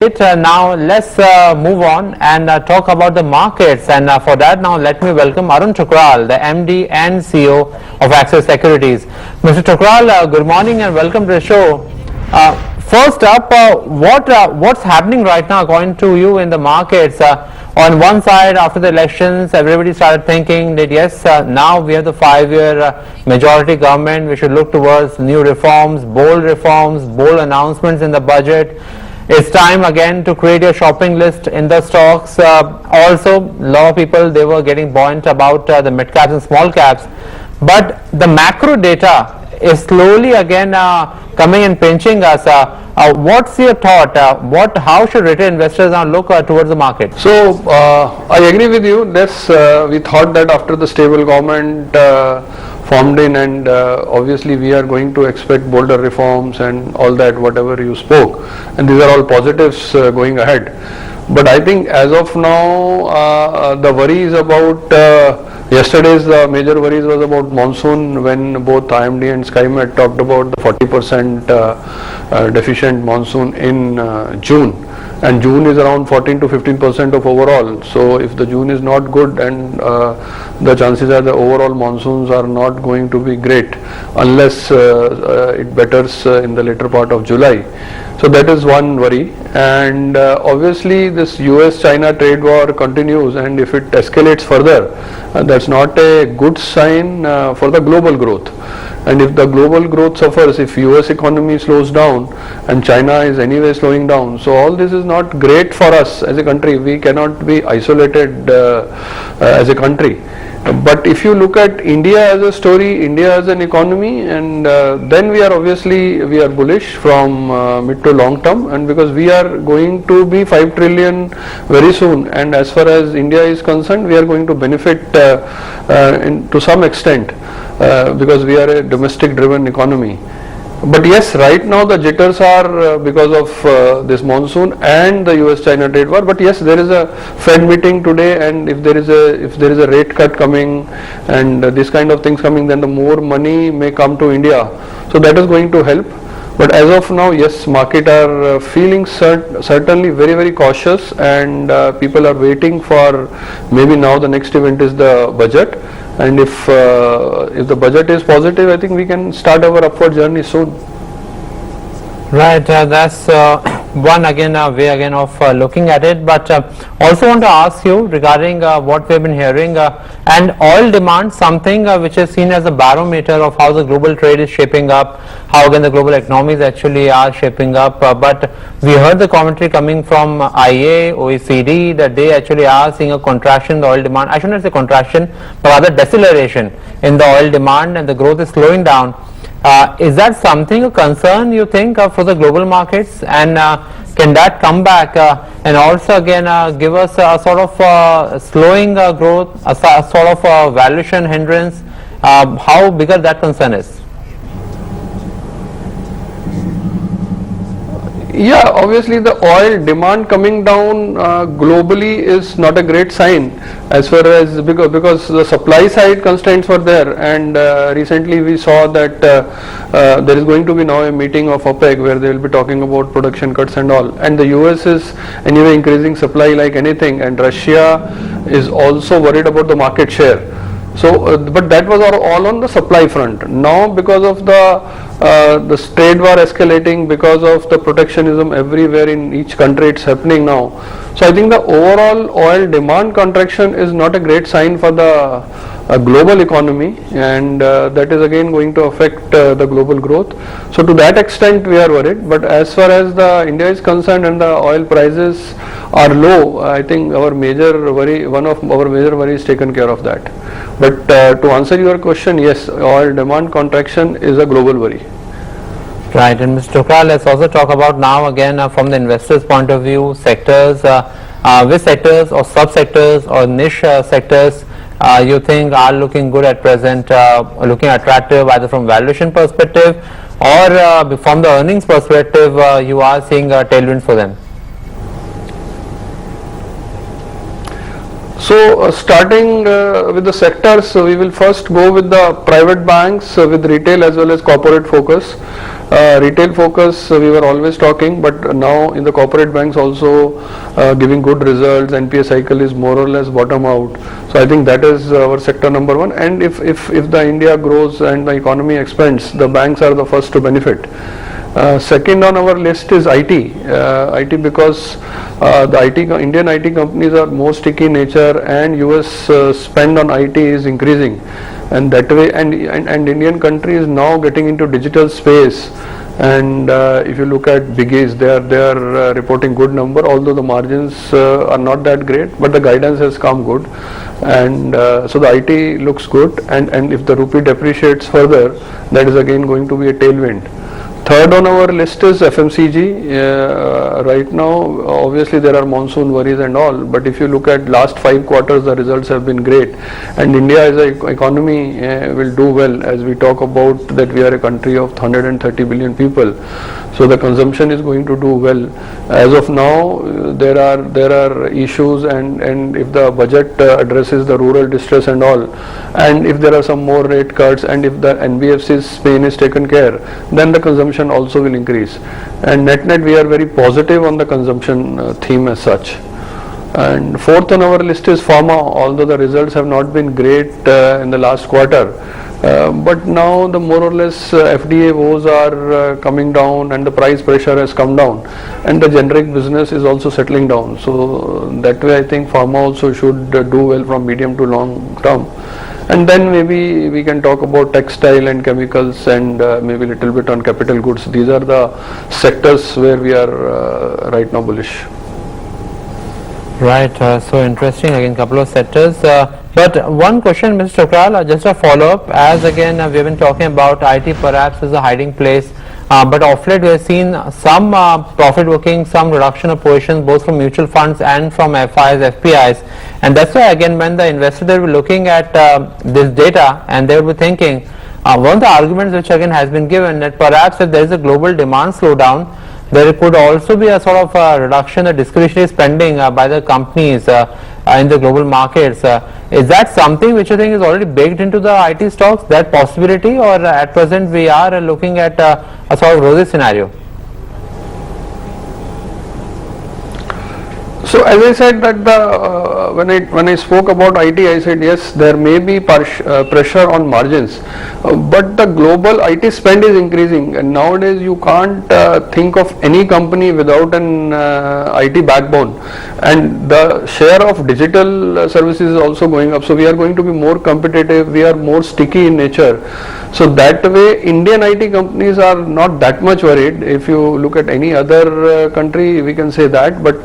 Now let's move on and talk about the markets, and for that now let me welcome Arun Thukral, the MD and CEO of Axis Securities. Mr. Thukral, good morning and welcome to the show. First up, what's happening right now according to you in the markets? On one side, after the elections, everybody started thinking that yes, now we have the 5-year majority government, we should look towards new reforms, bold announcements in the budget. It's time again to create a shopping list in the stocks. Also, a lot of people, they were getting buoyant about the mid caps and small caps. But the macro data is slowly again coming and pinching us. What's your thought? How should retail investors now look towards the market? So, I agree with you. We thought that after the stable government formed in, and obviously we are going to expect bolder reforms and all that, whatever you spoke, and these are all positives going ahead. But I think as of now, the worries about yesterday's major worries was about monsoon, when both IMD and SkyMed talked about the 40% deficient monsoon in June. And June is around 14 to 15% of overall. So if the June is not good, and the chances are the overall monsoons are not going to be great unless it betters in the later part of July. So that is one worry. And obviously this US-China trade war continues, and if it escalates further, that's not a good sign for the global growth. And if the global growth suffers, if US economy slows down and China is anyway slowing down, so all this is not great for us as a country. We cannot be isolated as a country. But if you look at India as a story, India as an economy, and then we are bullish from mid to long term, and because we are going to be 5 trillion very soon, and as far as India is concerned, we are going to benefit to some extent because we are a domestic driven economy. But yes, right now the jitters are because of this monsoon and the US-China trade war. But yes, there is a Fed meeting today, and if there is a rate cut coming and this kind of things coming, then the more money may come to India. So that is going to help. But as of now, yes, market are feeling certainly very, very cautious, and people are waiting for maybe now the next event is the budget. And if the budget is positive, I think we can start our upward journey soon. Right, that's one way again of looking at it. But also want to ask you regarding what we have been hearing, and oil demand, something which is seen as a barometer of how the global trade is shaping up, how again the global economies actually are shaping up. But we heard the commentary coming from IA, OECD, that they actually are seeing a contraction in the oil demand. I shouldn't say contraction, but rather deceleration in the oil demand, and the growth is slowing down. Is that something a concern you think for the global markets, and can that come back and also again give us a sort of slowing growth, a sort of valuation hindrance? How bigger that concern is? Yeah, obviously the oil demand coming down globally is not a great sign, as far as because the supply side constraints were there, and recently we saw that there is going to be now a meeting of OPEC where they will be talking about production cuts and all, and the US is anyway increasing supply like anything, and Russia is also worried about the market share. So, but that was all on the supply front. Now, because of the trade war escalating, because of the protectionism everywhere in each country, it's happening now. So, I think the overall oil demand contraction is not a great sign for the global economy, and that is again going to affect the global growth. So, to that extent, we are worried. But as far as the India is concerned and the oil prices are low, I think one of our major worries is taken care of that. But to answer your question, yes, oil demand contraction is a global worry. Right, and Mr. Thukral, let's also talk about now again from the investors' point of view, sectors, which sectors or sub-sectors or niche sectors you think are looking good at present, looking attractive either from valuation perspective or from the earnings perspective, you are seeing tailwinds for them? So starting with the sectors, we will first go with the private banks with retail as well as corporate focus. Retail focus, we were always talking, but now in the corporate banks also giving good results. NPA cycle is more or less bottom out. So I think that is our sector number one. And if the India grows and the economy expands, the banks are the first to benefit. Second on our list is IT. IT because the Indian IT companies are more sticky in nature, and US spend on IT is increasing, and that way and Indian country is now getting into digital space. And if you look at biggies, they are reporting good number, although the margins are not that great, but the guidance has come good, and so the IT looks good, and if the rupee depreciates further, that is again going to be a tailwind. Third on our list is FMCG. Right now, obviously there are monsoon worries and all, but if you look at last 5 quarters, the results have been great, and India as an economy will do well, as we talk about that we are a country of 130 billion people. So the consumption is going to do well. As of now, there are issues, and if the budget addresses the rural distress and all, and if there are some more rate cuts, and if the NBFC's pain is taken care, then the consumption also will increase. And net we are very positive on the consumption theme as such. And fourth on our list is pharma, although the results have not been great in the last quarter. But now the more or less FDA woes are coming down, and the price pressure has come down, and the generic business is also settling down. So that way I think pharma also should do well from medium to long term. And then maybe we can talk about textile and chemicals, and maybe a little bit on capital goods. These are the sectors where we are right now bullish. Right, so interesting, again couple of sectors. But one question, Mr. Thukral, just a follow-up, as again we have been talking about IT perhaps as a hiding place, but of late we have seen some profit booking, some reduction of positions both from mutual funds and from FIs, FPIs, and that's why again when the investors will be looking at this data, and they will be thinking, one of the arguments which again has been given, that perhaps if there is a global demand slowdown, there could also be a sort of reduction in discretionary spending by the companies in the global markets. Is that something which you think is already baked into the IT stocks, that possibility, or at present we are looking at a sort of rosy scenario? So as I said that when I spoke about IT, I said yes, there may be pressure on margins, but the global IT spend is increasing, and nowadays you can't think of any company without an IT backbone, and the share of digital services is also going up. So we are going to be more competitive, we are more sticky in nature. So that way Indian IT companies are not that much worried. If you look at any other country, we can say that, but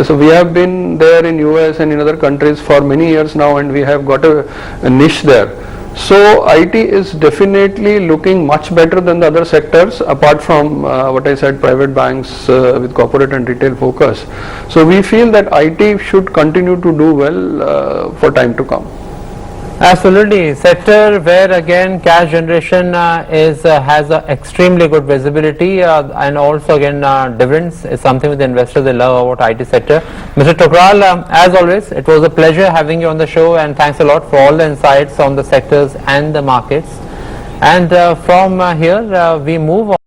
so we have been there in US and in other countries for many years now, and we have got a niche there. So IT is definitely looking much better than the other sectors, apart from what I said, private banks with corporate and retail focus. So we feel that IT should continue to do well for time to come. Absolutely, sector where again cash generation has a extremely good visibility, and also again dividends is something with the investors they love about IT sector. Mr. Thukral, as always, it was a pleasure having you on the show, and thanks a lot for all the insights on the sectors and the markets. And from here we move on.